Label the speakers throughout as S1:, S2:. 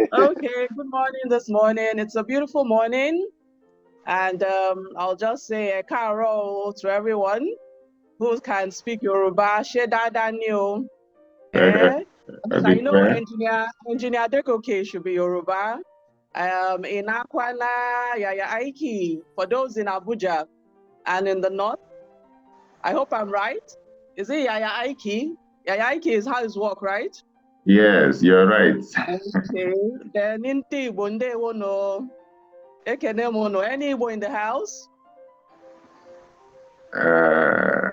S1: Okay, good morning this morning. It's a beautiful morning, and I'll just say a carol to everyone who can speak Yoruba. Ṣé dáadáa ni o? Eh? Because I know
S2: Adekwe.
S1: engineer Dekoke should be Yoruba. In Akwana, Yaya Aiki, for those in Abuja and in the north, I hope I'm right. Is it Yaya Aiki? Yaya Aiki is how it's work, right?
S2: Yes, you're right.
S1: Okay. Then in Bonde Wono. Ekene Mono. Any Igbo in the house?
S2: Uh,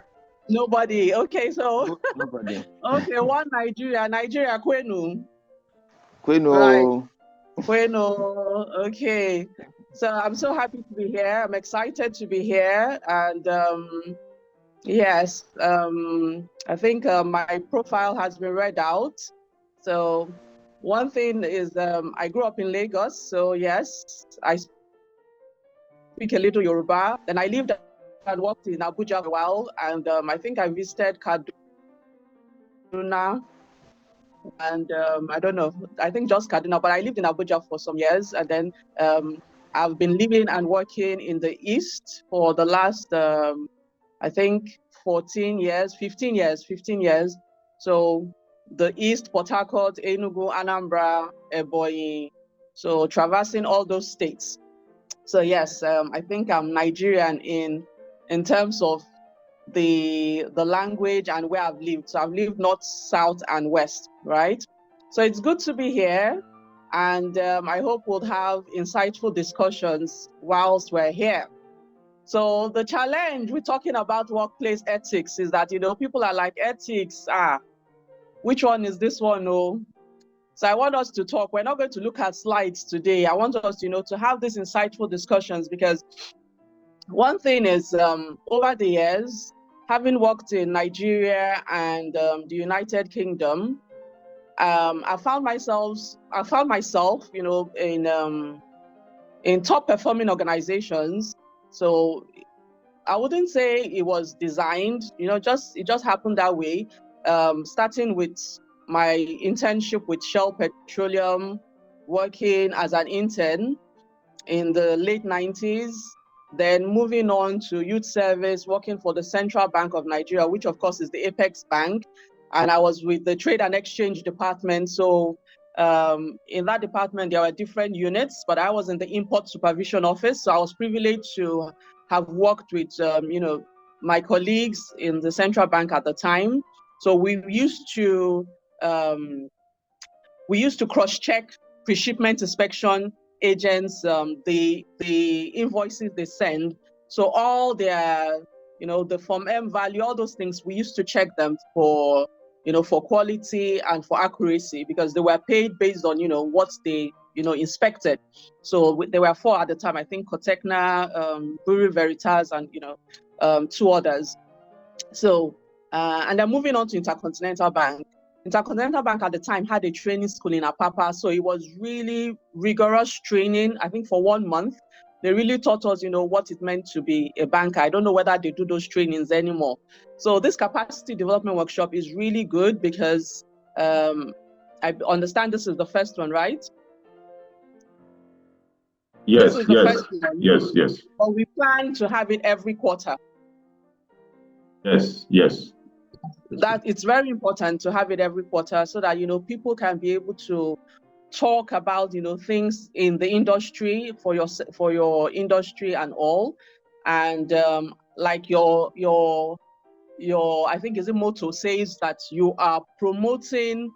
S1: Nobody. Okay, so
S3: Nobody.
S1: okay, one Nigeria Kwenu. Right,
S3: Quino.
S1: Kwenu. Okay. So I'm so happy to be here. I'm excited to be here. And yes, I think my profile has been read out. So one thing is I grew up in Lagos. So yes, I speak a little Yoruba. Then I lived and worked in Abuja for a while. And I think I visited Kaduna and I don't know, I think just Kaduna, but I lived in Abuja for some years. And then I've been living and working in the East for the last, I think 14 years, 15 years. So the East, Port Harcourt, Enugu, Anambra, Ebonyi. So traversing all those states. So yes, I think I'm Nigerian in terms of the language and where I've lived. So I've lived north, south, and west, right? So it's good to be here, and I hope we'll have insightful discussions whilst we're here. So the challenge we're talking about workplace ethics is that people are like ethics. Which one is this one? Oh, so I want us to talk. We're not going to look at slides today. I want us, to have these insightful discussions because one thing is, over the years, having worked in Nigeria and the United Kingdom, I found myself, in top performing organizations. So I wouldn't say it was designed, it just happened that way. Starting with my internship with Shell Petroleum, working as an intern in the late 90s, then moving on to youth service, working for the Central Bank of Nigeria, which of course is the Apex Bank. And I was with the Trade and Exchange Department. So in that department, there were different units, but I was in the Import Supervision Office. So I was privileged to have worked with, my colleagues in the Central Bank at the time. So we used to cross-check pre-shipment inspection agents, the invoices they send. So all their, the Form M value, all those things, we used to check them for, for quality and for accuracy because they were paid based on, what they, inspected. So there were 4 at the time, I think Cotecna, Bureau Veritas, and, 2 others. So, and then moving on to Intercontinental Bank. Intercontinental Bank at the time had a training school in Apapa, so it was really rigorous training. I think for 1 month, they really taught us, what it meant to be a banker. I don't know whether they do those trainings anymore. So this capacity development workshop is really good because I understand this is the first one, right?
S2: yes,
S1: This is the first one.
S2: yes.
S1: But we plan to have it every quarter.
S2: Yes.
S1: That it's very important to have it every quarter so that people can be able to talk about things in the industry for your industry and all, and like your I think is a motto says that you are promoting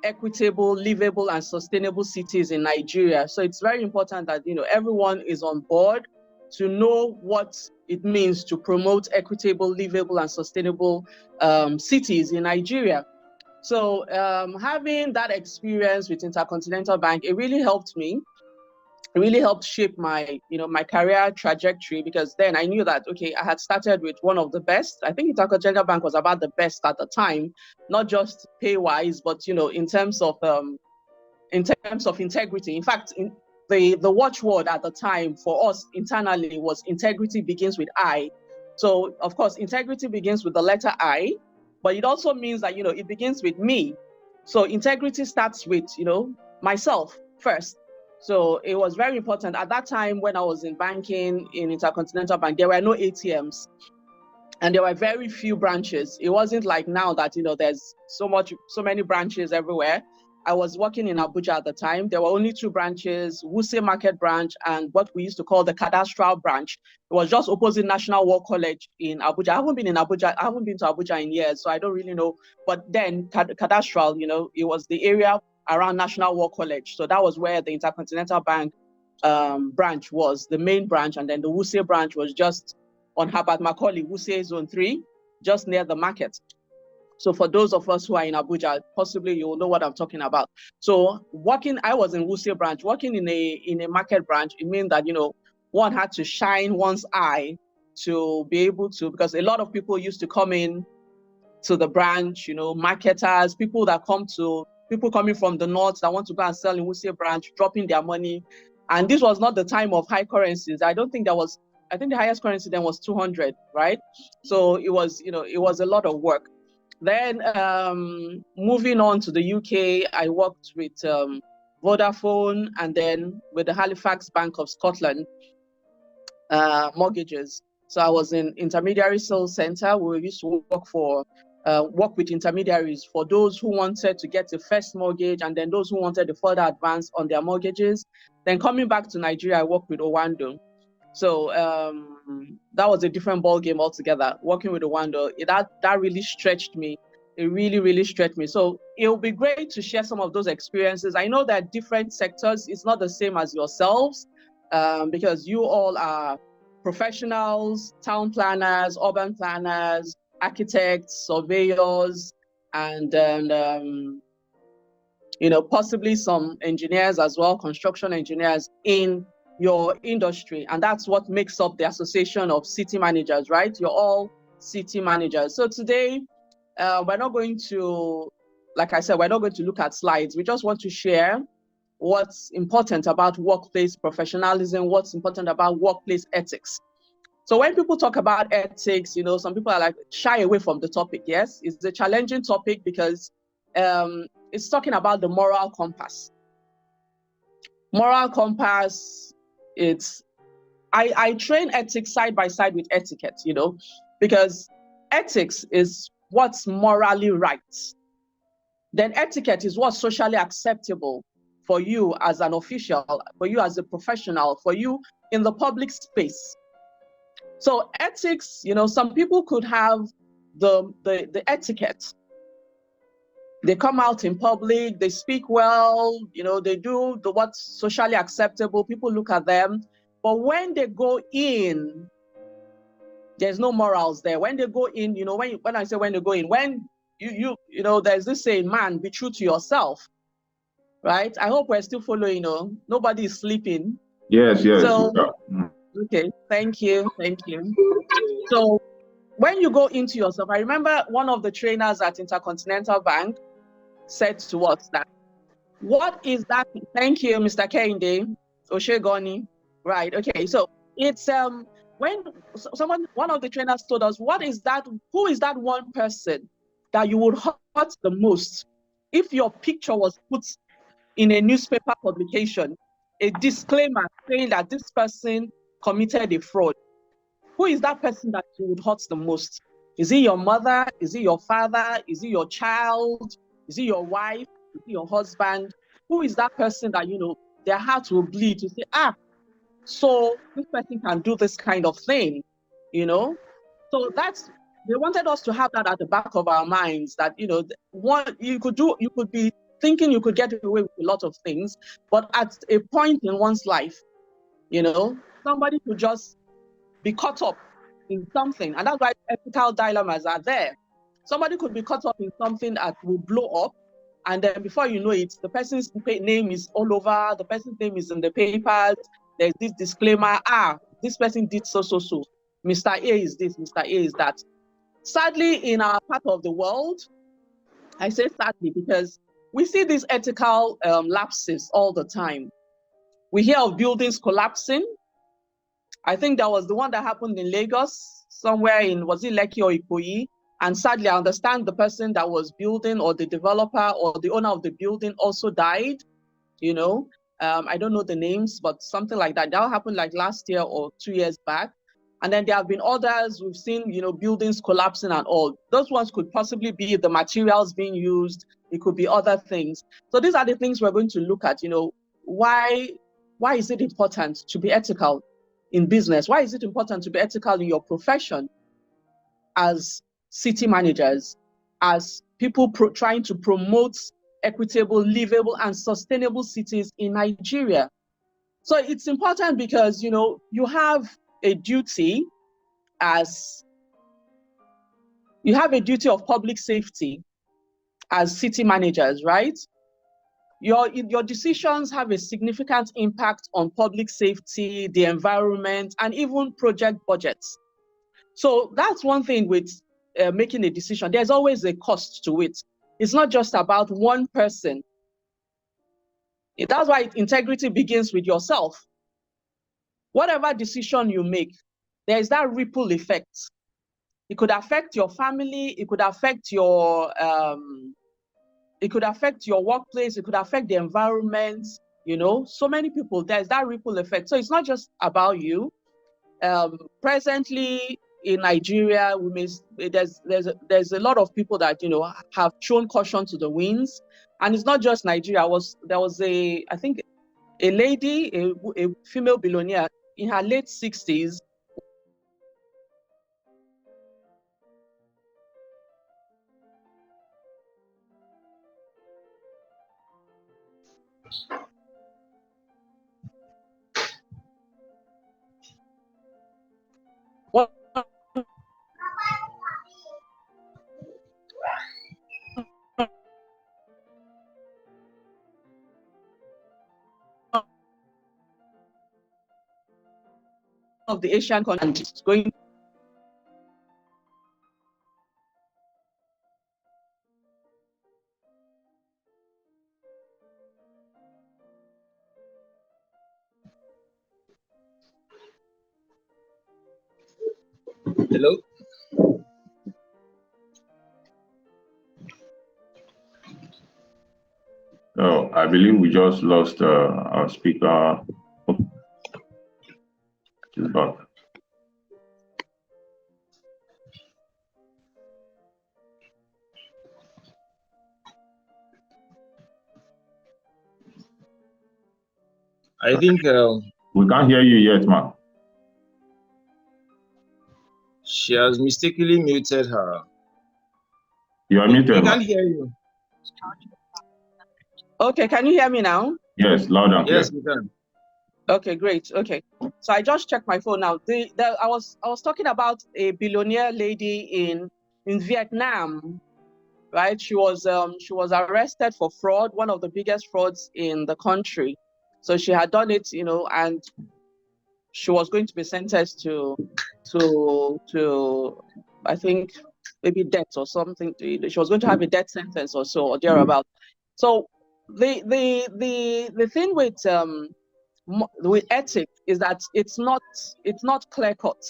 S1: equitable, livable, and sustainable cities in Nigeria. So it's very important that everyone is on board to know what it means to promote equitable, livable, and sustainable cities in Nigeria. So having that experience with Intercontinental Bank, it really helped me. It really helped shape my, my career trajectory because then I knew that, okay, I had started with one of the best. I think Intercontinental Bank was about the best at the time, not just pay-wise, but, in terms of integrity. In fact, the watchword at the time for us internally was integrity begins with I. So of course, integrity begins with the letter I, but it also means that, it begins with me. So integrity starts with, myself. first. So it was very important. At that time, when I was in banking in Intercontinental Bank, there were no ATMs. And there were very few branches. It wasn't like now that, there's so many branches everywhere. I was working in Abuja at the time. There were only two branches, Wuse Market branch and what we used to call the cadastral branch. It was just opposite National War College in Abuja. I haven't been to Abuja in years, so I don't really know. But then cadastral, it was the area around National War College. So that was where the Intercontinental Bank branch was, the main branch. And then the Wuse branch was just on Herbert Macaulay, Wuse Zone 3, just near the market. So for those of us who are in Abuja, possibly you will know what I'm talking about. So I was in Wuse branch, working in a market branch, it means that, one had to shine one's eye to be able to, because a lot of people used to come in to the branch, marketers, people coming from the north that want to go and sell in Wuse branch, dropping their money. And this was not the time of high currencies. I think the highest currency then was 200, right? So it was, it was a lot of work. Then moving on to the UK, I worked with Vodafone and then with the Halifax Bank of Scotland mortgages. So I was in intermediary sales center. We used to work with intermediaries for those who wanted to get the first mortgage and then those who wanted the further advance on their mortgages. Then coming back to Nigeria, I worked with Owando. So that was a different ball game altogether. Working with Owando, that really stretched me. It really, really stretched me. So it will be great to share some of those experiences. I know that different sectors, it's not the same as yourselves, because you all are professionals, town planners, urban planners, architects, surveyors, and possibly some engineers as well, construction engineers in your industry. And that's what makes up the Association of City Managers, right? You're all city managers. So today, we're not going to, like I said, we're not going to look at slides. We just want to share what's important about workplace professionalism, what's important about workplace ethics. So when people talk about ethics, some people are like shy away from the topic. Yes, it's a challenging topic because it's talking about the moral compass. Moral compass, I train ethics side by side with etiquette, because ethics is what's morally right. Then etiquette is what's socially acceptable for you as an official, for you as a professional, for you in the public space. So ethics, some people could have the etiquette. They come out in public, they speak well, they do what's socially acceptable, people look at them. But when they go in, there's no morals there. When they go in, when I say when they go in, when there's this saying, man, be true to yourself, right? I hope we're still following, nobody is sleeping.
S2: Yes.
S1: So, okay, thank you. So when you go into yourself, I remember one of the trainers at Intercontinental Bank said to us that, what is that? Thank you, Mr. Kehinde Oshegoni. Right, okay, so it's when one of the trainers told us, who is that one person that you would hurt the most if your picture was put in a newspaper publication, a disclaimer saying that this person committed a fraud? Who is that person that you would hurt the most? Is it your mother? Is it your father? Is it your child? Is it your wife? Is it your husband? Who is that person that, their heart will bleed to say, so this person can do this kind of thing, So they wanted us to have that at the back of our minds, that, you could be thinking you could get away with a lot of things, but at a point in one's life, somebody could just be caught up in something. And that's why ethical dilemmas are there. Somebody could be caught up in something that will blow up. And then before you know it, the person's name is all over, the person's name is in the papers. There's this disclaimer, this person did so. Mr. A is this, Mr. A is that. Sadly, in our part of the world, I say sadly because we see these ethical lapses all the time. We hear of buildings collapsing. I think that was the one that happened in Lagos, somewhere was it Lekki or Ikoyi? And sadly, I understand the person that was building, or the developer or the owner of the building, also died, I don't know the names, but something like that. That happened like last year or 2 years back. And then there have been others we've seen, buildings collapsing and all. Those ones could possibly be the materials being used. It could be other things. So these are the things we're going to look at. Why is it important to be ethical in business? Why is it important to be ethical in your profession as city managers, as people trying to promote equitable, livable, and sustainable cities in Nigeria? So it's important because, you have a duty of public safety as city managers, right? Your decisions have a significant impact on public safety, the environment, and even project budgets. So that's one thing with making a decision. There's always a cost to it. It's not just about one person. That's why integrity begins with yourself. Whatever decision you make, there is that ripple effect. It could affect your family. It could affect your workplace. It could affect the environment. So many people. There's that ripple effect. So it's not just about you. Presently in Nigeria, there's a lot of people that have thrown caution to the winds, and it's not just Nigeria. There was I think a lady, a female billionaire in her late 60s. One of the Asian countries going.
S3: Hello?
S2: Oh, I believe we just lost our speaker. She's back.
S3: I think
S2: We can't hear you yet, man.
S3: she has mistakenly muted her.
S2: You are
S3: We
S2: muted,
S3: can't
S2: man.
S3: hear you.
S1: Okay, can you hear me now?
S2: Yes, loud and clear.
S3: Yes, we can.
S1: Okay, great. Okay, so I just checked my phone now. I was talking about a billionaire lady in Vietnam, right? She was arrested for fraud, one of the biggest frauds in the country. So she had done it, and she was going to be sentenced to I think maybe death or something. She was going to have a death sentence or so or thereabout. So the thing with ethics is that it's not clear cut.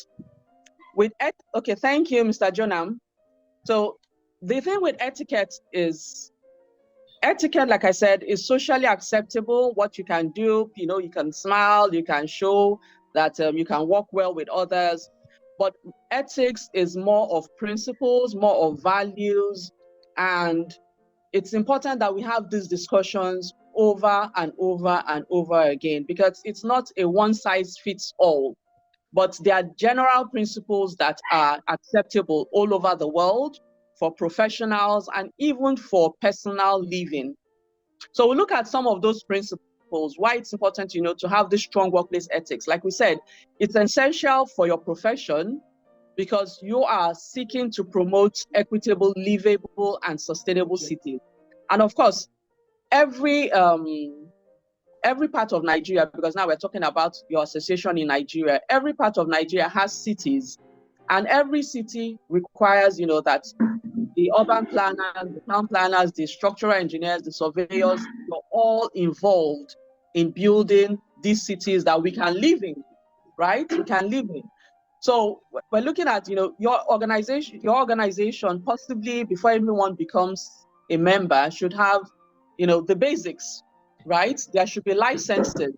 S1: Okay, thank you, Mr. Jonam. So the thing with etiquette, like I said, is socially acceptable. What you can do, you can smile, you can show that you can work well with others. But ethics is more of principles, more of values, and it's important that we have these discussions over and over and over again, because it's not a one size fits all, but there are general principles that are acceptable all over the world for professionals and even for personal living. So we look at some of those principles, why it's important, to have this strong workplace ethics. Like we said, it's essential for your profession because you are seeking to promote equitable, livable, and sustainable cities. And of course, every part of Nigeria, because now we're talking about your association in Nigeria, every part of Nigeria has cities, and every city requires, that the urban planners, the town planners, the structural engineers, the surveyors are all involved in building these cities that we can live in, right? We can live in. So we're looking at, your organization possibly before everyone becomes a member should have, the basics. right? There should be licenses.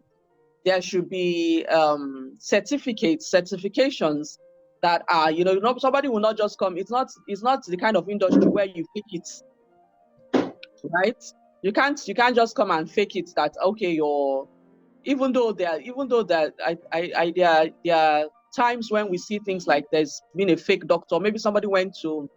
S1: There should be certificates, certifications that are, you know, somebody will not just come. It's not the kind of industry where you fake it, right? You can't just come and fake it that, okay, you're, even though there are times when we see things like there's been a fake doctor. Maybe somebody went to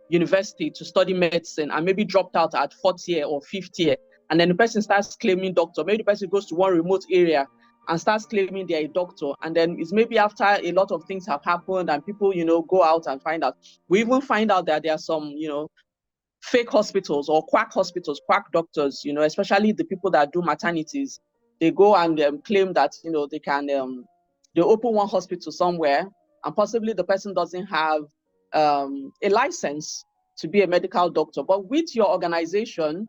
S1: university to study medicine and maybe dropped out at 4th year or 5th year, and then the person starts claiming doctor. Maybe the person goes to one remote area and starts claiming they're a doctor, and then it's maybe after a lot of things have happened and people, you know, go out and find out. We even find out that there are some, you know, fake hospitals or quack hospitals, quack doctors, you know, especially the people that do maternities. They go and claim that, you know, they can they open one hospital somewhere, and possibly the person doesn't have a license to be a medical doctor. But with your organization,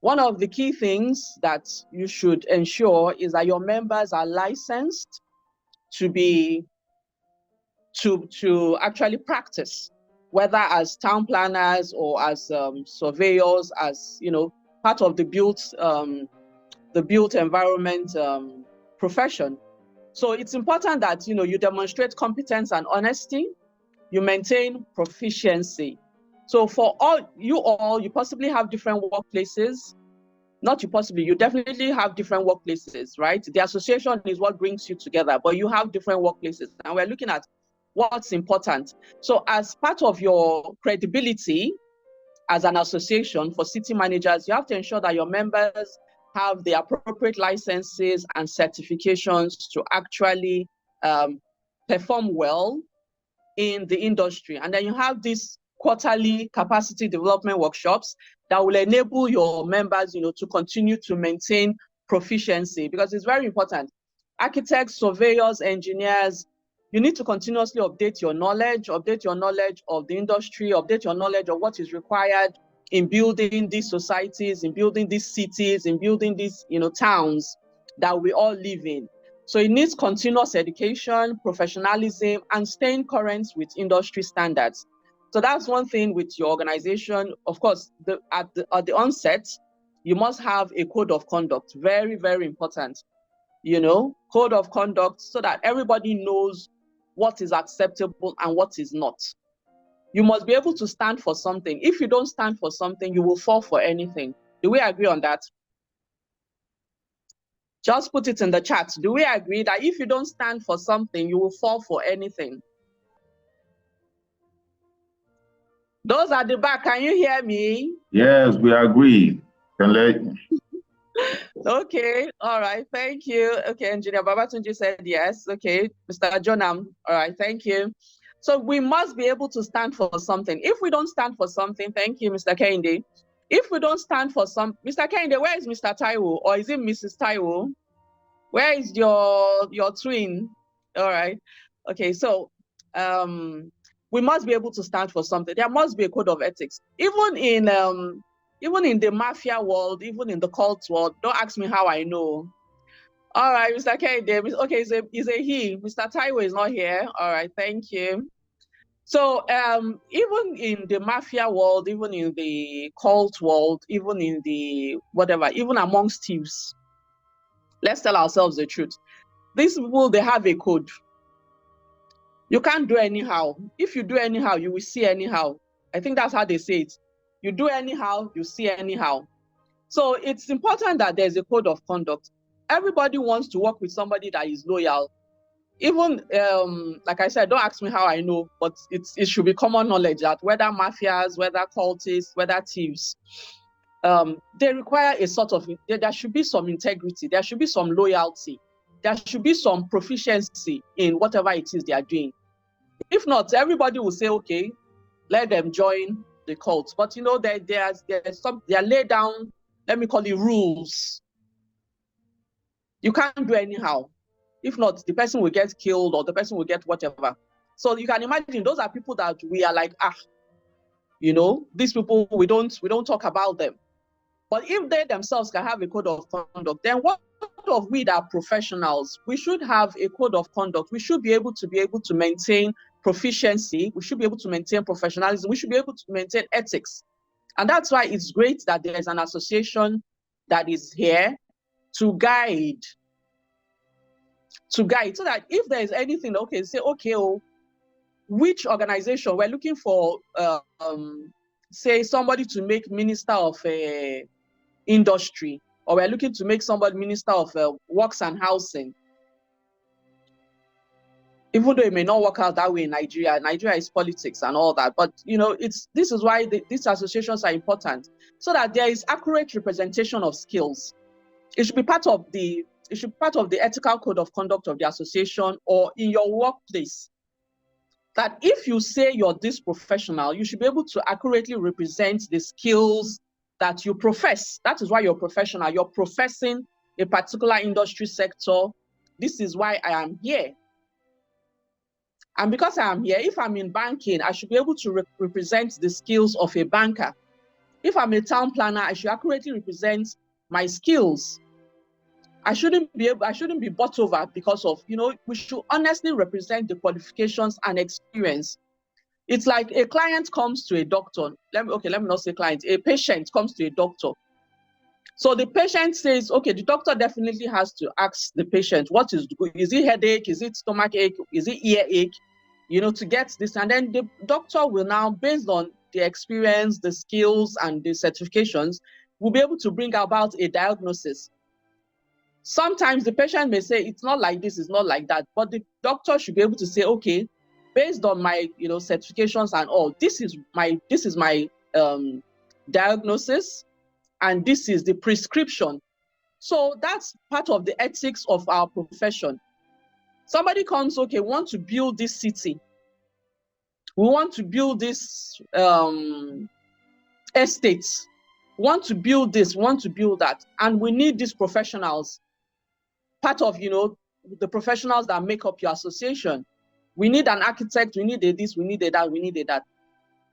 S1: one of the key things that you should ensure is that your members are licensed to be to actually practice, whether as town planners or as surveyors, as, you know, part of the built environment profession. So it's important that, you know, you demonstrate competence and honesty, you maintain proficiency. So for you possibly have different workplaces. Not you possibly, you definitely have different workplaces, right? The association is what brings you together, but you have different workplaces, and we're looking at what's important. So as part of your credibility as an association for city managers, you have to ensure that your members have the appropriate licenses and certifications to actually perform well in the industry. And then you have these quarterly capacity development workshops that will enable your members, you know, to continue to maintain proficiency, because it's very important. Architects, surveyors, engineers, you need to continuously update your knowledge of the industry, update your knowledge of what is required in building these societies, in building these cities, in building these, you know, towns that we all live in. So it needs continuous education, professionalism, and staying current with industry standards. So that's one thing with your organization. Of course, at the onset, you must have a code of conduct. Very, very important. You know, code of conduct, so that everybody knows what is acceptable and what is not. You must be able to stand for something. If you don't stand for something, you will fall for anything. Do we agree on that? Just put it in the chat. Do we agree that if you don't stand for something, you will fall for anything? Those at the back, can you hear me?
S2: Yes, we agree.
S1: Okay, all right, thank you. Okay, Engineer Babatunji said yes. Okay, Mr. Jonam, all right, thank you. So we must be able to stand for something. If we don't stand for something, thank you, Mr. Kende. If we don't stand for Mr. Kende, where is Mr. Taiwo, or is it Mrs. Taiwo? Where is your twin? All right. Okay, so we must be able to stand for something. There must be a code of ethics. Even in the mafia world, even in the cult world, don't ask me how I know. All right, Mr. Kende. Okay, is a he. Mr. Taiwo is not here. All right, thank you. So even in the mafia world, even in the cult world, even in the whatever, even amongst thieves, let's tell ourselves the truth. These people, they have a code. You can't do anyhow. If you do anyhow, you will see anyhow. I think that's how they say it. You do anyhow, you see anyhow. So it's important that there's a code of conduct. Everybody wants to work with somebody that is loyal. Even, like I said, don't ask me how I know, but it should be common knowledge that whether mafias, whether cultists, whether thieves, they require a sort of, there should be some integrity, there should be some loyalty, there should be some proficiency in whatever it is they are doing. If not, everybody will say, okay, let them join the cult. But you know, there's some, they are laid down, let me call it rules. You can't do anyhow. If not, the person will get killed or the person will get whatever. So you can imagine those are people that we are like, you know, these people, we don't talk about them. But if they themselves can have a code of conduct, then what of we that are professionals? We should have a code of conduct. We should be able to maintain proficiency. We should be able to maintain professionalism. We should be able to maintain ethics. And that's why it's great that there's an association that is here to guide, so that if there is anything, okay, say, okay, oh, which organization we're looking for, say somebody to make minister of industry, or we're looking to make somebody minister of works and housing. Even though it may not work out that way in Nigeria, Nigeria is politics and all that, but you know, this is why these associations are important, so that there is accurate representation of skills. It should be part of the ethical code of conduct of the association, or in your workplace, that if you say you're this professional, you should be able to accurately represent the skills that you profess. That is why you're professional. You're professing a particular industry sector. This is why I am here. And because I am here, if I'm in banking, I should be able to represent the skills of a banker. If I'm a town planner, I should accurately represent my skills. I shouldn't be bought over because of, you know, we should honestly represent the qualifications and experience. It's like a client comes to a doctor. Let me not say client. A patient comes to a doctor. So the patient says, okay, the doctor definitely has to ask the patient, what is it headache? Is it stomach ache? Is it earache? You know, to get this. And then the doctor will now, based on the experience, the skills, and the certifications, will be able to bring about a diagnosis. Sometimes the patient may say, it's not like this, it's not like that. But the doctor should be able to say, okay, based on my, you know, certifications and all, this is my diagnosis, and this is the prescription. So that's part of the ethics of our profession. Somebody comes, okay, we want to build this city. We want to build this estates. We want to build this, we want to build that. And we need these professionals. Part of, you know, the professionals that make up your association. We need an architect, we need a this, we need a that, we need a that.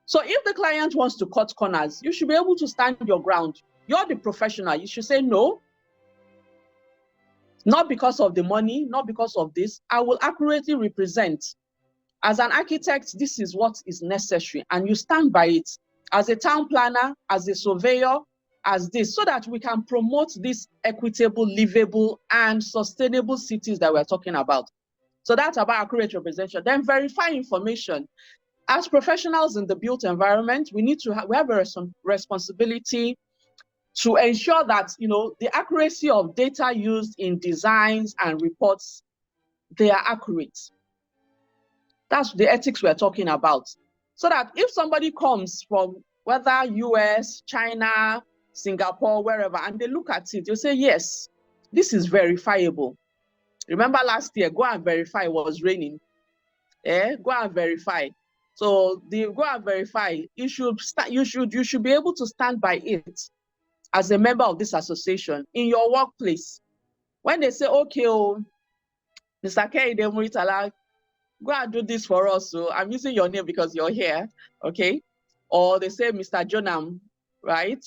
S1: So if the client wants to cut corners, you should be able to stand your ground. You're the professional. You should say, no, not because of the money, not because of this. I will accurately represent. As an architect, this is what is necessary, and you stand by it. As a town planner, as a surveyor, as this, so that we can promote these equitable, livable, and sustainable cities that we're talking about. So that's about accurate representation. Then verify information. As professionals in the built environment, we have a responsibility to ensure that, you know, the accuracy of data used in designs and reports, they are accurate. That's the ethics we're talking about. So that if somebody comes from whether US, China, Singapore, wherever, and they look at it, you say, yes, this is verifiable. Remember last year, go and verify, it was raining. Go and verify. So the go and verify, you should be able to stand by it as a member of this association in your workplace. When they say, okay, oh, Mr. Keide Muritala, go and do this for us. So I'm using your name because you're here, okay? Or they say, Mr. Jonam, right?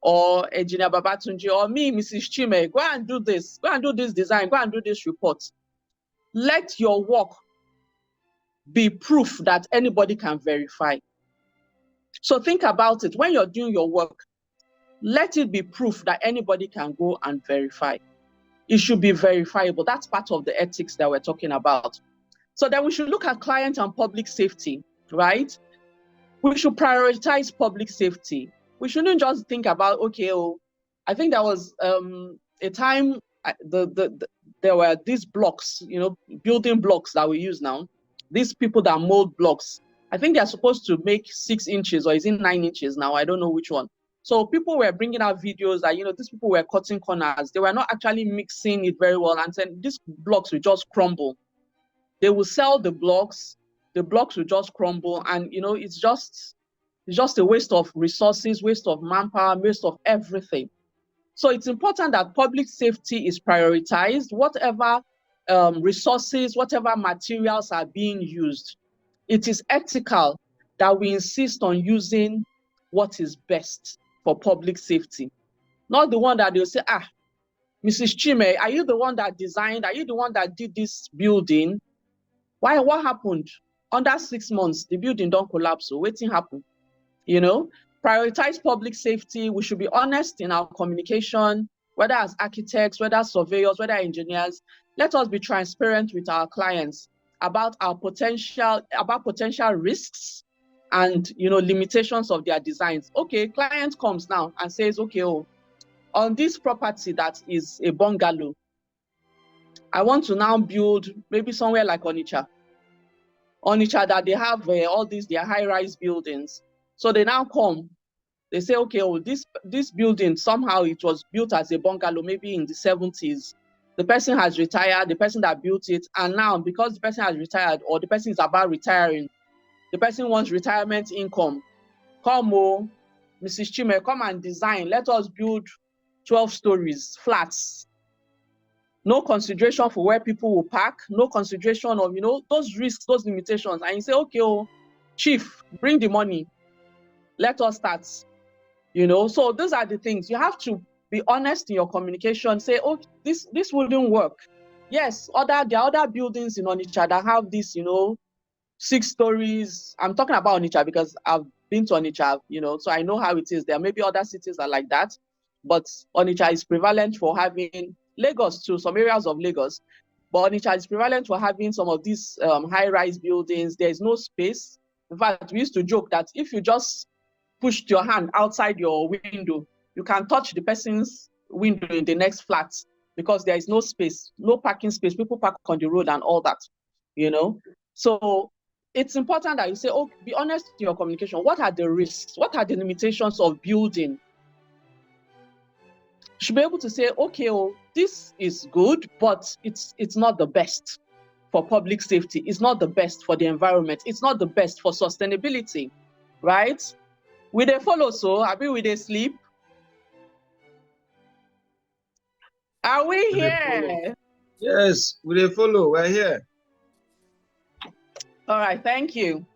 S1: Or Engineer Babatunji, or me, Mrs. Chime, go and do this. Go and do this design. Go and do this report. Let your work be proof that anybody can verify. So think about it. When you're doing your work, let it be proof that anybody can go and verify. It should be verifiable. That's part of the ethics that we're talking about. So then we should look at client and public safety, right? We should prioritize public safety. We shouldn't just think about, okay, oh, I think there was a time there were these blocks, you know, building blocks that we use now. These people that mold blocks, I think they're supposed to make 6 inches, or is it 9 inches now? I don't know which one. So people were bringing out videos that, you know, these people were cutting corners. They were not actually mixing it very well, and saying these blocks will just crumble. They will sell the blocks will just crumble, and you know, it's just a waste of resources, waste of manpower, waste of everything. So it's important that public safety is prioritized. Whatever resources, whatever materials are being used, it is ethical that we insist on using what is best for public safety. Not the one that they'll say, ah, Mrs. Chime, are you the one that designed? Are you the one that did this building? Why? What happened? Under 6 months, the building don't collapse. So waiting happen. You know, prioritize public safety. We should be honest in our communication. whether as architects, whether surveyors, whether engineers, let us be transparent with our clients about our potential risks and limitations of their designs. Okay, client comes now and says, okay, oh, on this property that is a bungalow, I want to now build maybe somewhere like Onitsha that they have all these their high-rise buildings. So they now come, they say, okay, oh, this building, somehow it was built as a bungalow, maybe in the 70s. The person has retired, the person that built it, and now because the person has retired or the person is about retiring, the person wants retirement income. Come, oh, Mrs. Chime, come and design. Let us build 12 stories, flats. No consideration for where people will park, no consideration of, those risks, those limitations. And you say, okay, oh, chief, bring the money. Let us start. So those are the things. You have to be honest in your communication. Say, oh, this wouldn't work. Yes, there are other buildings in Onitsha that have this, 6 stories. I'm talking about Onitsha because I've been to Onitsha, so I know how it is. There may be other cities that are like that, but Onitsha is prevalent for having, Lagos too, some areas of Lagos, but Onitsha is prevalent for having some of these high-rise buildings. There is no space. In fact, we used to joke that if you just pushed your hand outside your window, you can touch the person's window in the next flat because there is no space, no parking space. People park on the road and all that, So it's important that you say, oh, be honest in your communication. What are the risks? What are the limitations of building? You should be able to say, okay, oh, this is good, but it's not the best for public safety. It's not the best for the environment. It's not the best for sustainability, right? We dey follow, so abi we dey sleep? Are we here?
S3: Yes, we dey follow. We're here.
S1: All right, thank you.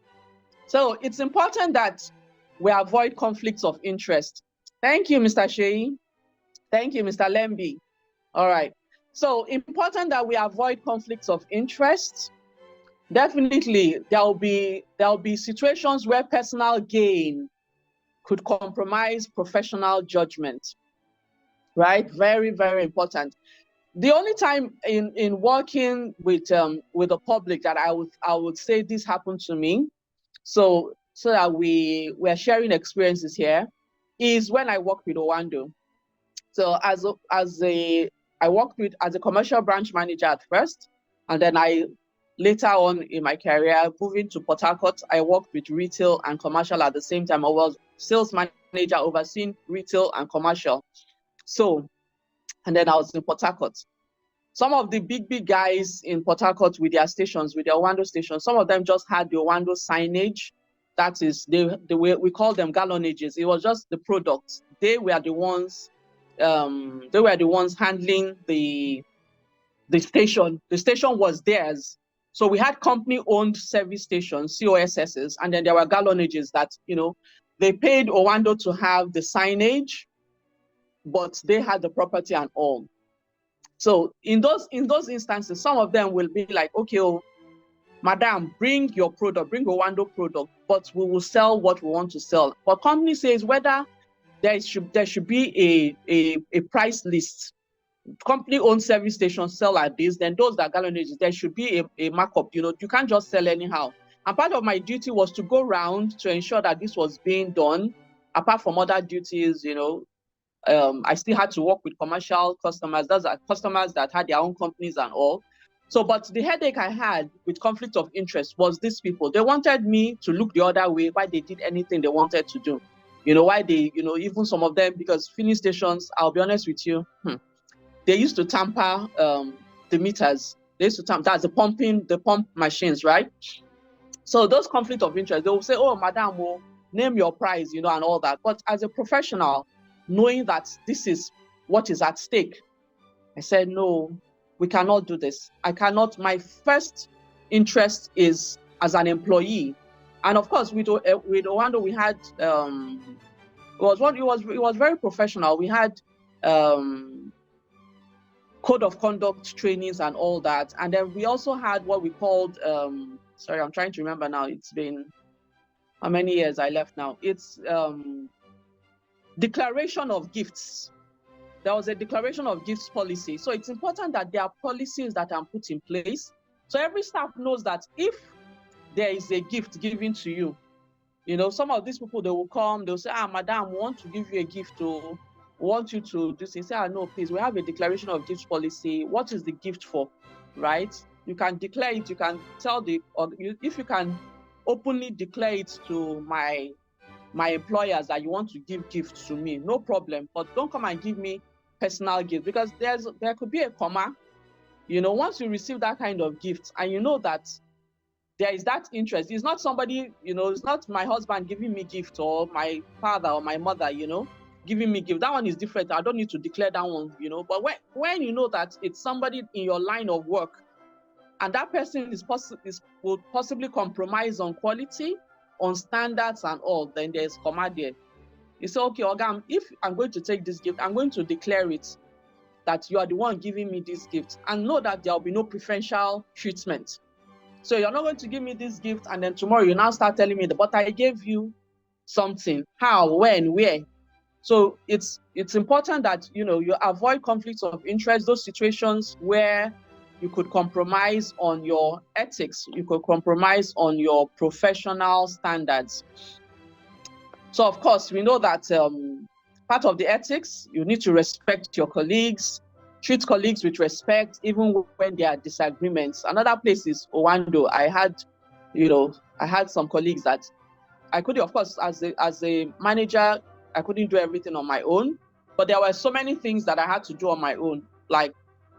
S1: So it's important that we avoid conflicts of interest. Thank you, Mr. Shei. Thank you, Mr. Lemby. All right. So important that we avoid conflicts of interest. Definitely, there will be situations where personal gain could compromise professional judgment. Right? Very, very important. The only time in working with the public that I would say this happened to me, so that we're sharing experiences here, is when I worked with Owando. So I worked as a commercial branch manager at first, and then I later on in my career, moving to Port Harcourt, I worked with retail and commercial at the same time. I was sales manager overseeing retail and commercial. So, and then I was in Port Harcourt. Some of the big guys in Port Harcourt with their stations, with their Owando stations, some of them just had the Owando signage. That is, we call them gallonages. It was just the products. They were the ones handling the station. The station was theirs. So we had company-owned service stations, COSSs, and then there were gallonages that, they paid Owando to have the signage, but they had the property and all. So in those instances, some of them will be like, okay, oh, madam, bring your product, bring Owando product, but we will sell what we want to sell. But company says whether there should be a price list. Company-owned service stations sell at this, then those that gallonages, there should be a markup. You can't just sell anyhow. And part of my duty was to go around to ensure that this was being done. Apart from other duties, I still had to work with commercial customers. Those are customers that had their own companies and all. So, but the headache I had with conflict of interest was these people. They wanted me to look the other way why they did anything they wanted to do. Why they, even some of them, because filling stations, I'll be honest with you, they used to tamper the meters. They used to tamper, that's the pump machines, right? So those conflict of interest, they will say, oh, madam, will name your price, and all that. But as a professional, knowing that this is what is at stake, I said, no, we cannot do this. I cannot. My first interest is as an employee. And of course, with Owando, we had, it was very professional. We had code of conduct trainings and all that. And then we also had what we called, sorry, I'm trying to remember now. It's been how many years I left now. It's declaration of gifts. there was a declaration of gifts policy. So it's important that there are policies that are put in place. So every staff knows that if there is a gift given to you, some of these people, they will come, they'll say, madam, we want to give you a gift, to want you to do this. Say, no, please, we have a declaration of gifts policy. What is the gift for, right? You can declare it, you can tell if you can openly declare it to my employers that you want to give gifts to me, no problem. But don't come and give me personal gifts, because there could be a comma. Once you receive that kind of gift and you know that there is that interest, it's not somebody, it's not my husband giving me gift, or my father or my mother, giving me gift. That one is different. I don't need to declare that one, But when you know that it's somebody in your line of work, and that person will possibly compromise on quality, on standards and all, then there's comma there. You say, okay, Ogam, if I'm going to take this gift, I'm going to declare it that you are the one giving me this gift, and know that there will be no preferential treatment. So you're not going to give me this gift, and then tomorrow you now start telling me, but I gave you something. How, when, where? So it's important that you avoid conflicts of interest, those situations where you could compromise on your ethics, you could compromise on your professional standards. So of course, we know that part of the ethics, you need to respect your colleagues, treat colleagues with respect, even when there are disagreements. Another place is Owando. I had some colleagues that I couldn't, of course, as a manager, I couldn't do everything on my own, but there were so many things that I had to do on my own, like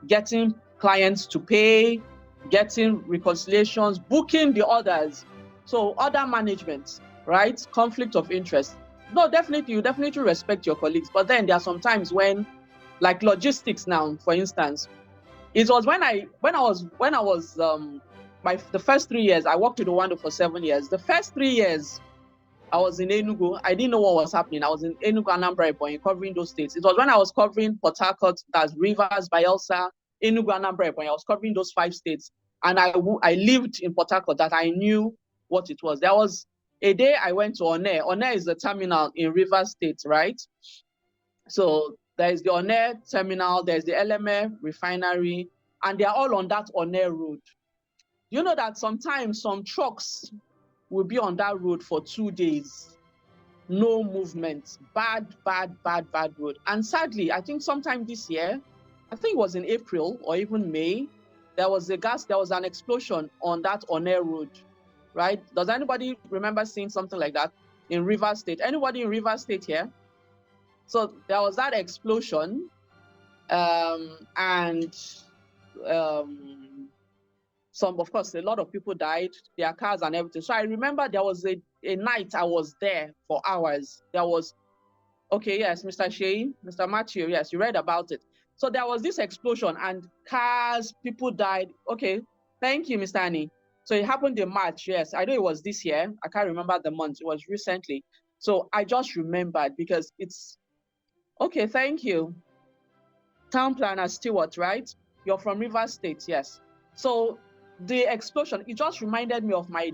S1: getting clients to pay, getting reconciliations, booking the orders. So order management, right? Conflict of interest. No, definitely, you definitely respect your colleagues, but then there are some times when, like logistics now, for instance, it was when I was the first 3 years, I worked with Owando for 7 years. The first 3 years, I was in Enugu. I didn't know what was happening. I was in Enugu, Anambra, Ebonyi, covering those states. It was when I was covering Port Harcourt, that's Rivers, Bayelsa, Enugu, Anambra, Ebonyi. I was covering those 5 states. And I lived in Port Harcourt, that I knew what it was. There was a day I went to One. One is the terminal in Rivers State, right? So there's the One terminal, there's the LMA refinery, and they're all on that One road. You know that sometimes some trucks will be on that road for 2 days, no movement, bad road. And sadly, I think sometime this year, I think it was in April or even May, there was an explosion on that One road, right? Does anybody remember seeing something like that in Rivers State? Anybody in Rivers State here? So there was that explosion, and of course, a lot of people died, their cars and everything. So I remember there was a night I was there for hours. There was, okay, yes, Mr. Shea, Mr. Matthew, yes, you read about it. So there was this explosion and cars, people died. Okay, thank you, Mr. Annie. So it happened in March, yes. I know it was this year. I can't remember the month. It was recently. So I just remembered because it's, okay, thank you. Town planner Stewart, right? You're from Rivers State, yes. So the explosion, it just reminded me of my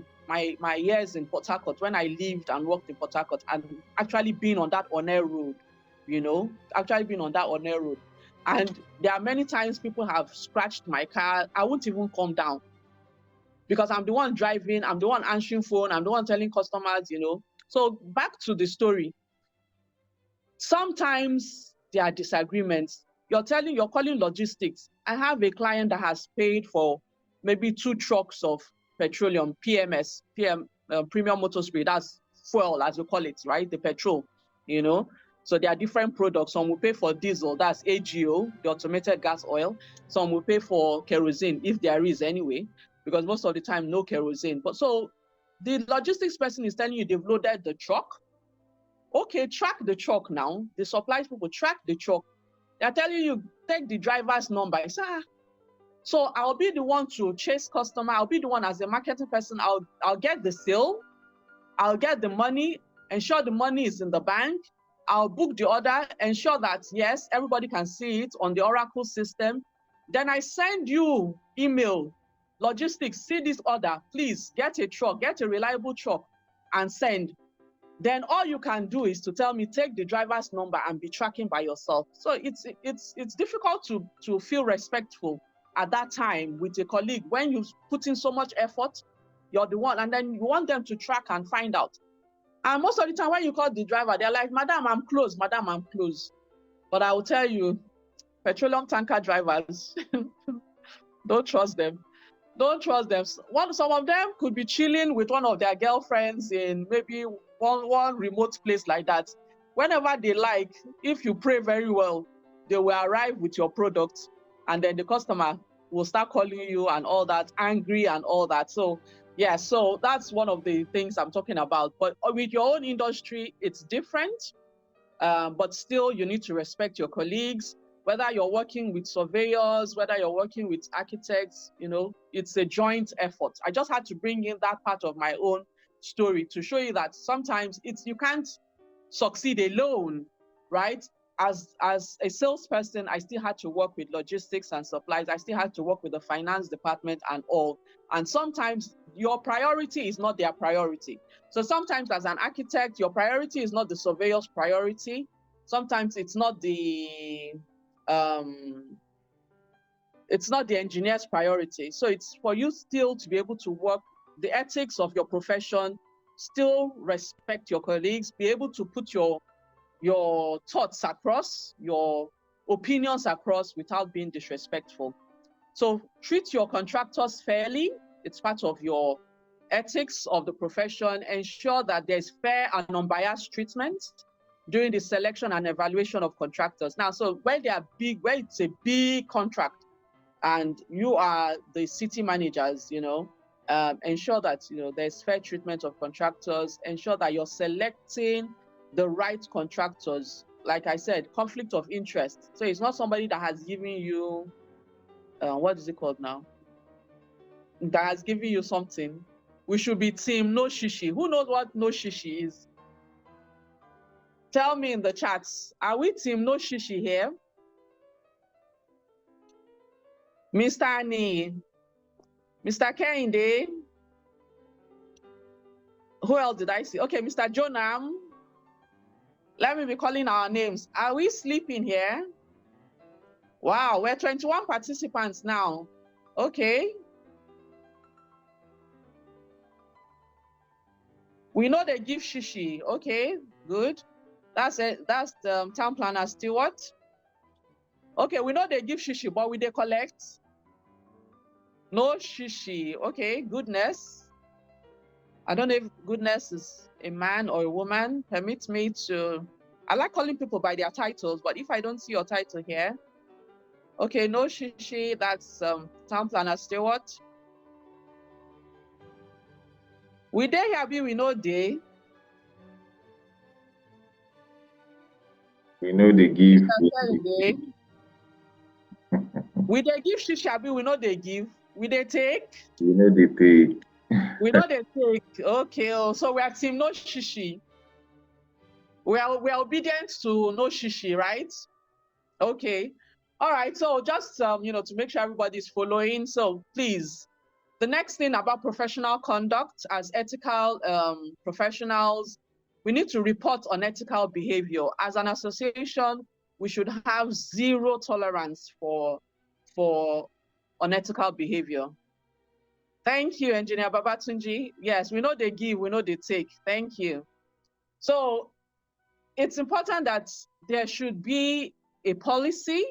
S1: years in Port Harcourt, when I lived and worked in Port Harcourt, and actually being on that One road, actually being on that One road. And there are many times people have scratched my car. I won't even come down because I'm the one driving, I'm the one answering phone, I'm the one telling customers, So back to the story. Sometimes there are disagreements. You're calling logistics. I have a client that has paid for maybe 2 trucks of petroleum, PMS, premium motor spirit. That's fuel, as we call it, right? The petrol, So there are different products. Some will pay for diesel, that's AGO, the automated gas oil. Some will pay for kerosene, if there is anyway, because most of the time, no kerosene. But so the logistics person is telling you they've loaded the truck. Okay, track the truck now. The supplies people track the truck. They're telling you, take the driver's number. Say, so I'll be the one to chase customer. I'll be the one as a marketing person. I'll get the sale. I'll get the money, ensure the money is in the bank. I'll book the order, ensure that, yes, everybody can see it on the Oracle system. Then I send you email, logistics, see this order. Please get a truck, get a reliable truck and send. then all you can do is to tell me, take the driver's number and be tracking by yourself. So it's difficult to feel respectful at that time with a colleague when you put in so much effort, you're the one, and then you want them to track and find out. And most of the time when you call the driver, they're like, Madam, I'm close, Madam, I'm close. But I will tell you, petroleum tanker drivers, don't trust them. Don't trust them. Some of them could be chilling with one of their girlfriends in maybe one remote place like that. Whenever they like, if you pray very well, they will arrive with your product, and then the customer will start calling you and all that, angry and all that. So yeah, so that's one of the things I'm talking about. But with your own industry, it's different. But still, you need to respect your colleagues. Whether you're working with surveyors, whether you're working with architects, you know, it's a joint effort. I just had to bring in that part of my own story to show you that sometimes you can't succeed alone, right? As a salesperson, I still had to work with logistics and supplies. I still had to work with the finance department and all. And sometimes your priority is not their priority. So sometimes as an architect, your priority is not the surveyor's priority. Sometimes it's not the engineer's priority. So it's for you still to be able to work the ethics of your profession, still respect your colleagues, be able to put your thoughts across, your opinions across without being disrespectful. So treat your contractors fairly. It's part of your ethics of the profession. Ensure that there's fair and unbiased treatment during the selection and evaluation of contractors. Now, so when it's a big contract and you are the city managers, you know, ensure that, you know, there's fair treatment of contractors. Ensure that you're selecting the right contractors. Like I said, conflict of interest. So it's not somebody that has given you, what is it called now? That has given you something. We should be team no shishi. Who knows what no shishi is? Tell me in the chats. Are we team no shishi here? Mr. Ani, Mr. Kehinde. Who else did I see? Okay, Mr. Jonam. Let me be calling our names. Are we sleeping here? Wow, we're 21 participants now. Okay. We know they give shishi. Okay, good. That's it. That's the town planner Stewart. Okay, we know they give shishi, but we they collect? No shishi. Okay, goodness. I don't know if goodness is a man or a woman. Permit me to, I like calling people by their titles, but if I don't see your title here, okay, no shishi, that's town planner Stewart. We dey here, we know they.
S2: We know they give.
S1: We they give shishi, we know they give. We they take.
S2: We know they pay.
S1: We know they take. Okay, so we are team no shishi. We are obedient to no shishi, right? Okay. All right. So just you know, to make sure everybody's following. So please, the next thing about professional conduct as ethical professionals, we need to report unethical behavior. As an association, we should have zero tolerance for unethical behavior. Thank you, Engineer Babatunji. Yes, we know they give, we know they take. Thank you. So it's important that there should be a policy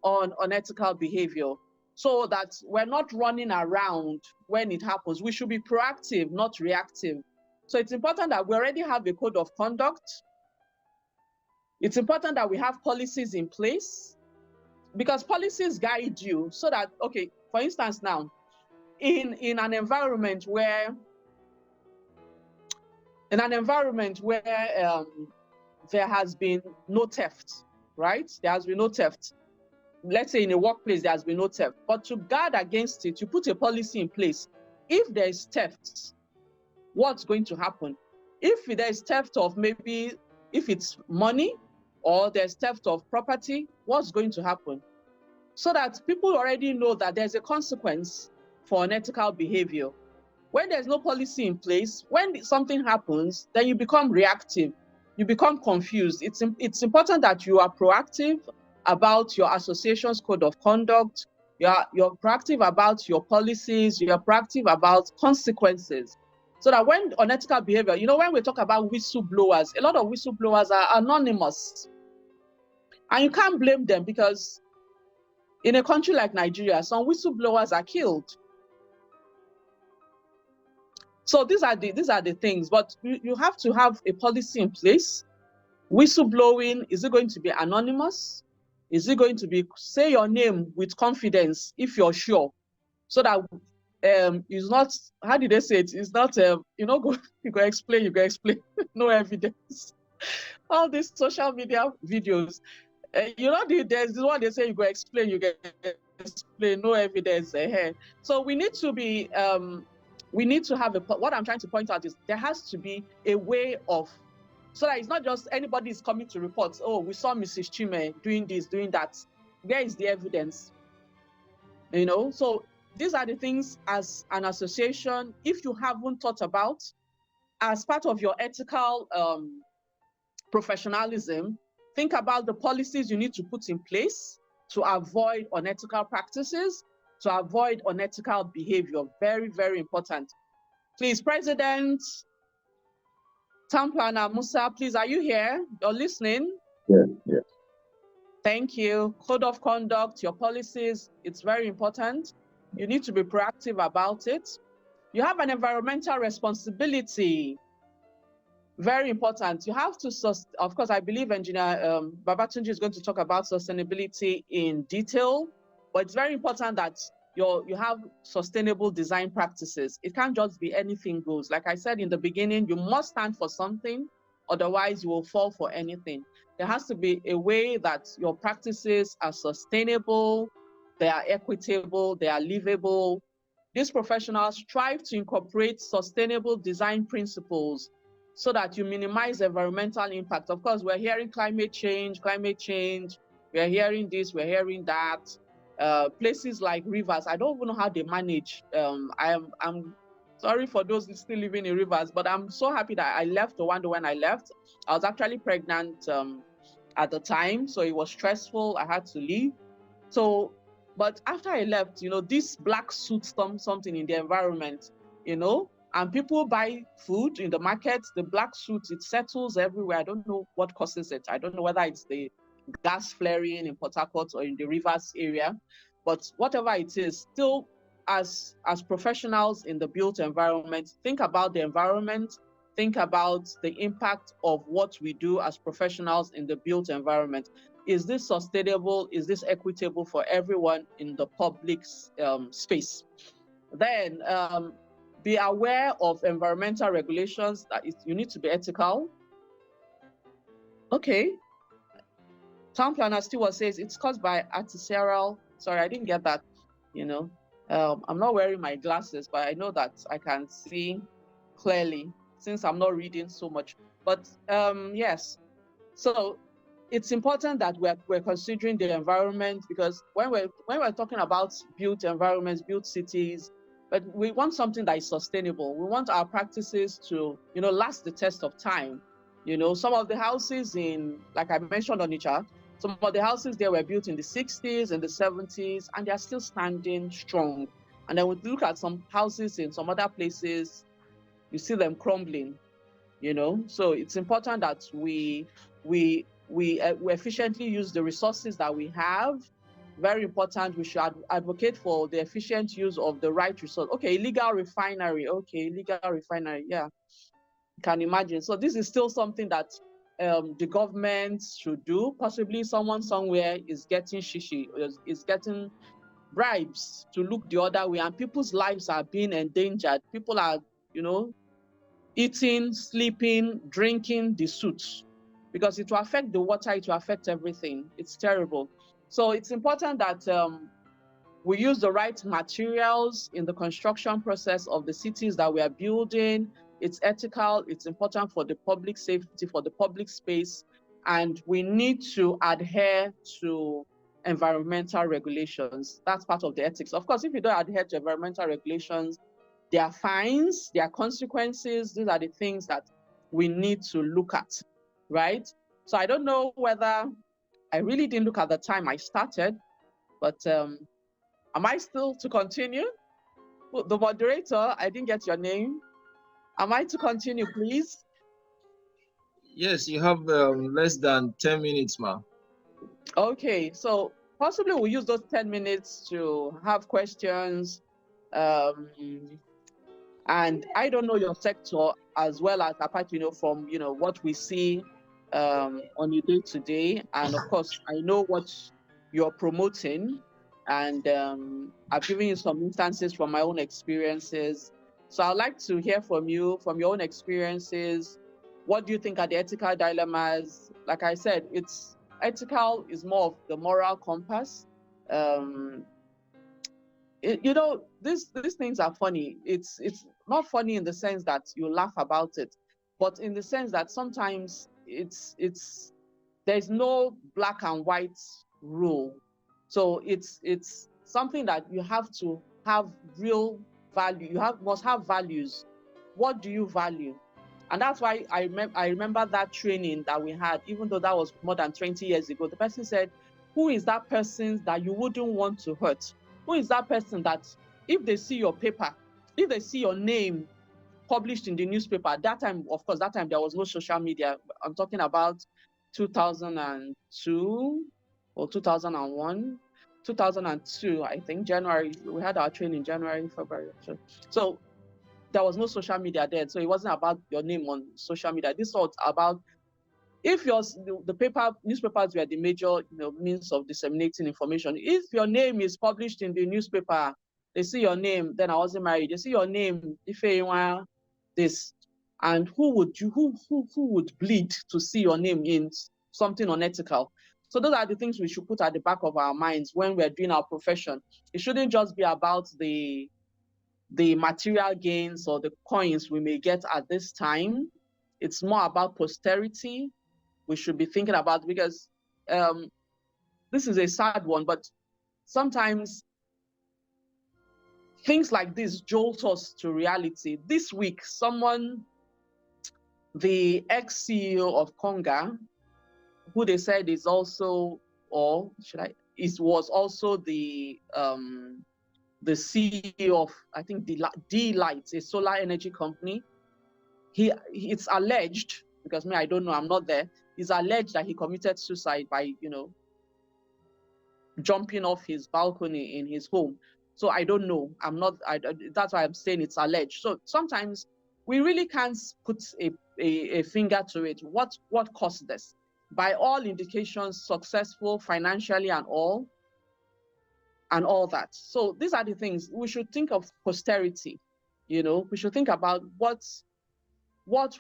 S1: on unethical behavior so that we're not running around when it happens. We should be proactive, not reactive. So it's important that we already have a code of conduct. It's important that we have policies in place because policies guide you so that, okay, for instance now, in an environment where there has been no theft, right? There has been no theft. Let's say in a workplace, there has been no theft. But to guard against it, you put a policy in place. If there is theft, what's going to happen? If there is theft of maybe, if it's money or there's theft of property, what's going to happen? So that people already know that there's a consequence for unethical behavior. When there's no policy in place, when something happens, then you become reactive, you become confused. It's important that you are proactive about your association's code of conduct, you're proactive about your policies, you're proactive about consequences. So that when unethical behavior, when we talk about whistleblowers, a lot of whistleblowers are anonymous. And you can't blame them, because in a country like Nigeria, some whistleblowers are killed. So these are the things, but you have to have a policy in place. Whistleblowing, is it going to be anonymous? Is it going to be, say your name with confidence if you're sure, so that it's not, how did they say it? It's not you go explain, no evidence. All these social media videos, there's the one they say you go explain, no evidence ahead. So we need to be we need to have what I'm trying to point out is there has to be a way of, so that it's not just anybody is coming to report, oh, we saw Mrs. Chime doing this, doing that. Where is the evidence? So these are the things, as an association, if you haven't thought about, as part of your ethical professionalism, think about the policies you need to put in place to avoid unethical practices, to avoid unethical behavior. Very, very important. Please, President, Town Planner Musa, please, are you here? You're listening?
S2: Yes, yes.
S1: Thank you. Code of conduct, your policies, it's very important. You need to be proactive about it. You have an environmental responsibility. Very important. You have to, of course, I believe Engineer Babatunji is going to talk about sustainability in detail, but it's very important that you have sustainable design practices. It can't just be anything goes. Like I said in the beginning, you must stand for something, otherwise you will fall for anything. There has to be a way that your practices are sustainable, they are equitable, they are livable. These professionals strive to incorporate sustainable design principles so that you minimize environmental impact. Of course, we're hearing climate change, we're hearing this, we're hearing that. Places like rivers, I don't even know how they manage. I'm sorry for those still living in rivers, but I'm so happy that I left Rwanda when I left. I was actually pregnant at the time, so it was stressful. I had to leave. So, but after I left, this black soot something in the environment, and people buy food in the market, the black soot, it settles everywhere. I don't know what causes it. I don't know whether it's the gas flaring in Port Harcourt or in the rivers area, but whatever it is, still, as professionals in the built environment, think about the environment, think about the impact of what we do as professionals in the built environment. Is this sustainable? Is this equitable for everyone in the public space? Then be aware of environmental regulations. You need to be ethical. Okay. Town Planner Stewart says it's caused by artificial. Sorry, I didn't get that. I'm not wearing my glasses, but I know that I can see clearly since I'm not reading so much. But yes, so it's important that we're considering the environment, because when we're talking about built environments, built cities, but we want something that is sustainable. We want our practices to, last the test of time. Some of the houses like I mentioned on Onitsha, some of the houses there were built in the 60s and the 70s, and they're still standing strong. And then we look at some houses in some other places, you see them crumbling. So it's important that we efficiently use the resources that we have. Very important. We should advocate for the efficient use of the right resource. Okay, illegal refinery. Yeah, you can imagine. So this is still something that the government should do. Possibly someone somewhere is getting shishi, is getting bribes to look the other way, and people's lives are being endangered. People are, eating, sleeping, drinking the soot, because it will affect the water, it will affect everything. It's terrible. So it's important that we use the right materials in the construction process of the cities that we are building. It's ethical, it's important for the public safety, for the public space, and we need to adhere to environmental regulations. That's part of the ethics. Of course, if you don't adhere to environmental regulations, There are fines, there are consequences. These are the things that we need to look at, right? So I don't know whether I really didn't look at the time I started, but am I still to continue? Well, the moderator, I didn't get your name. Am I to continue, please?
S3: Yes, you have less than 10 minutes, ma'am.
S1: Okay, so possibly we'll use those 10 minutes to have questions. And I don't know your sector as well as apart, from, what we see on your day to day. And of course, I know what you're promoting, and I've given you some instances from my own experiences. So I'd like to hear from you, from your own experiences. What do you think are the ethical dilemmas? Like I said, it's ethical is more of the moral compass. Um, these things are funny. It's not funny in the sense that you laugh about it, but in the sense that sometimes there's no black and white rule. So it's something that you have to have real value. Must have values. What do you value? And that's why I remember that training that we had, even though that was more than 20 years ago. The person said, who is that person that you wouldn't want to hurt? Who is that person that if they see your paper, if they see your name published in the newspaper, that time, of course, that time there was no social media. I'm talking about 2002 or 2001, 2002, I think, January. We had our training in January, February. So there was no social media then. So it wasn't about your name on social media. This was about if newspapers were the major means of disseminating information. If your name is published in the newspaper, they see your name, then I wasn't married. They see your name, Ifeyinwa, this, and who would bleed to see your name in something unethical? So those are the things we should put at the back of our minds when we're doing our profession. It shouldn't just be about the material gains or the coins we may get at this time. It's more about posterity. We should be thinking about, because this is a sad one, but sometimes things like this jolt us to reality. This week, the ex-CEO of Conga, who they said is also, was also the CEO of, I think, D-Light, a solar energy company. It's alleged, because I don't know, I'm not there. It's alleged that he committed suicide by, jumping off his balcony in his home. So I don't know. That's why I'm saying it's alleged. So sometimes we really can't put a finger to it. What caused this? By all indications, successful financially and all that. So these are the things we should think of. Posterity. We should think about what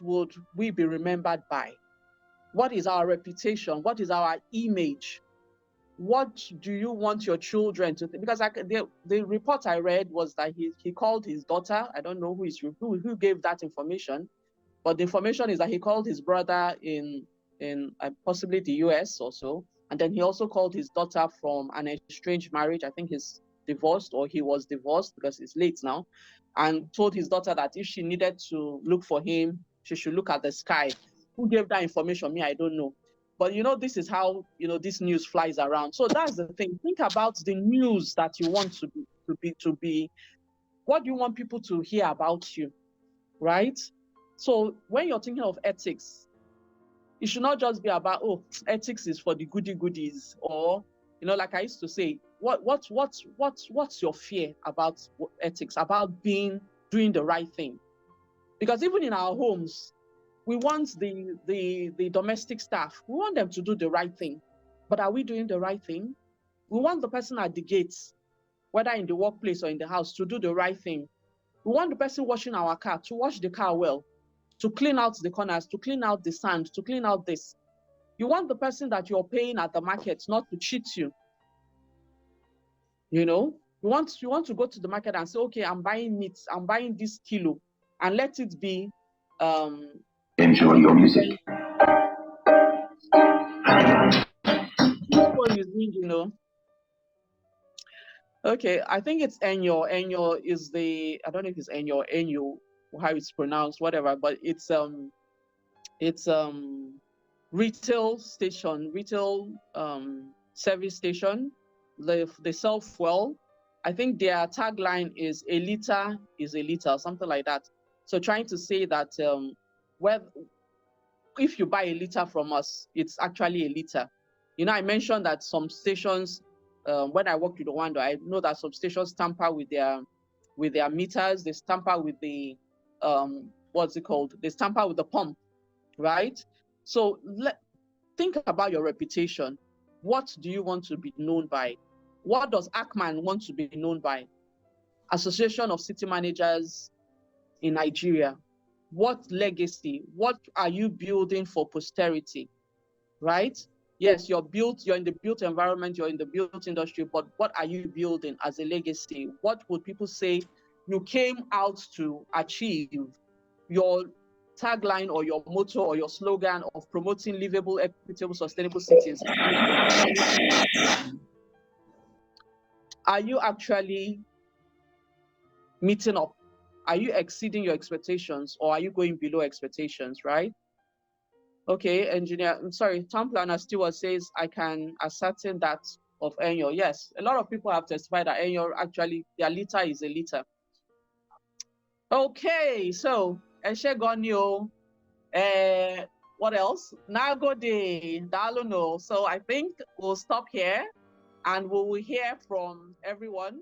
S1: would we be remembered by? What is our reputation? What is our image? What do you want your children to think? Because the report I read was that he called his daughter. I don't know who gave that information, but the information is that he called his brother in possibly the US or so, and then he also called his daughter from an estranged marriage. I think he's divorced, or he was divorced because it's late now, and told his daughter that if she needed to look for him, she should look at the sky. Who gave that information? Me, I don't know. But this is how this news flies around. So that's the thing. Think about the news that you want to be. What do you want people to hear about you, right? So when you're thinking of ethics, it should not just be about, oh, ethics is for the goodies, or like I used to say, what's your fear about ethics, about doing the right thing? Because even in our homes, we want the domestic staff, we want them to do the right thing. But are we doing the right thing? We want the person at the gates, whether in the workplace or in the house, to do the right thing. We want the person washing our car to wash the car well, to clean out the corners, to clean out the sand, to clean out this. You want the person that you're paying at the market not to cheat you. You want to go to the market and say, okay, I'm buying meat, I'm buying this kilo, and let it be enjoy your music. This one is ringing, Okay, I think it's Enyo. Enyo is the, I don't know if it's Enyo or Enyo, how it's pronounced, whatever, but it's retail station, retail service station. They sell fuel. I think their tagline is a liter is a liter, something like that. So trying to say that if you buy a liter from us, it's actually a liter. You know, I mentioned that some stations, when I worked with Rwanda, I know that some stations tamper with their meters. They tamper with the what's it called? They tamper with the pump, right? So think about your reputation. What do you want to be known by? What does ACMAN want to be known by? Association of City Managers in Nigeria. What legacy? What are you building for posterity? Right? Yes, you're in the built environment, you're in the built industry, but what are you building as a legacy? What would people say you came out to achieve? Your tagline or your motto or your slogan of promoting livable, equitable, sustainable cities. Are you actually meeting up? Are you exceeding your expectations or are you going below expectations, right? Okay, engineer, I'm sorry, town planner Stewart says I can ascertain that of Enyo. Yes, a lot of people have testified that Enyo actually, their liter is a liter. Okay, so Eshegonyo, what else? Nagode, Daluno. So I think we'll stop here and we will hear from everyone